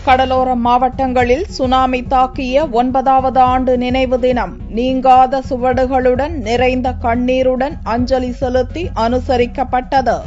கடலோர மாவட்டங்களில் சுனாமி தாக்கிய 9வது ஆண்டு நினைவு தினம் நீங்காத சுவடுகளுடன் நிறைந்த கண்ணீருடன் அஞ்சலி செலுத்தி அனுசரிக்கப்பட்டது.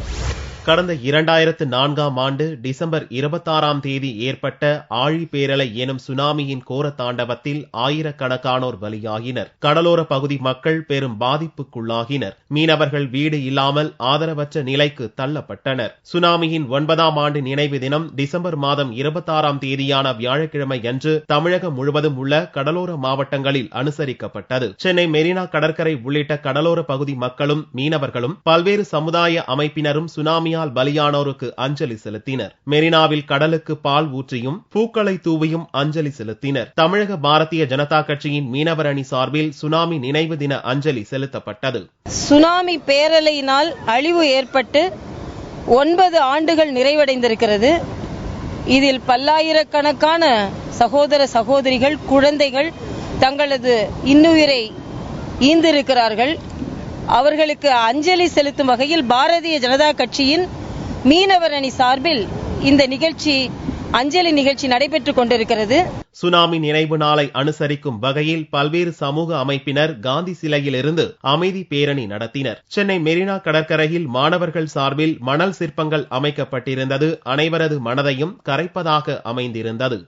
கடந்த 2004ஆம் ஆண்டு டிசம்பர் 26ஆம் தேதி ஏற்பட்ட ஆழி பேரலை எனும் சுனாமியின் கோர தாண்டவத்தில் ஆயிரக்கணக்கானோர் பலியாகினர். கடலோர பகுதி மக்கள் பெரும் பாதிப்புக்குள்ளாகினர். மீனவர்கள் வீடு இல்லாமல் ஆதரவற்ற நிலைக்கு தள்ளப்பட்டனர். சுனாமியின் 9ஆம் ஆண்டு நினைவு தினம் டிசம்பர் மாதம் 26ஆம் தேதியான வியாழக்கிழமை அன்று தமிழகம் முழுவதும் உள்ள கடலோர மாவட்டங்களில் அனுசரிக்கப்பட்டது. சென்னை மெரினா கடற்கரை உள்ளிட்ட கடலோர பகுதி மக்களும் மீனவர்களும் பல்வேறு சமுதாய அமைப்பினரும் சுனாமி பலியானோருக்கு அஞ்சலி செலுத்தினர். மெரினாவில் கடலுக்கு பால் ஊற்றியும் பூக்களை தூவியும் அஞ்சலி செலுத்தினர். தமிழக பாரதிய ஜனதா கட்சியின் மீனவர் அணி சார்பில் சுனாமி நினைவு தின அஞ்சலி செலுத்தப்பட்டது. சுனாமி பேரலையினால் அழிவு ஏற்பட்டு 9 ஆண்டுகள் நிறைவடைந்திருக்கிறது. இதில் பல்லாயிரக்கணக்கான சகோதர சகோதரிகள், குழந்தைகள் தங்களது இன்னுயிரை ஈந்திருக்கிறார்கள். அவர்களுக்கு அஞ்சலி செலுத்தும் வகையில் பாரதிய ஜனதா கட்சியின் மீனவர் அணி சார்பில் இந்த அஞ்சலி நிகழ்ச்சி நடைபெற்றுக் கொண்டிருக்கிறது. சுனாமி நினைவு நாளை அனுசரிக்கும் வகையில் பல்வேறு சமூக அமைப்பினர் காந்தி சிலையில் இருந்து அமைதி பேரணி நடத்தினர். சென்னை மெரினா கடற்கரையில் மாணவர்கள் சார்பில் மணல் சிற்பங்கள் அமைக்கப்பட்டிருந்தது அனைவரது மனதையும் கரைப்பதாக அமைந்திருந்தது.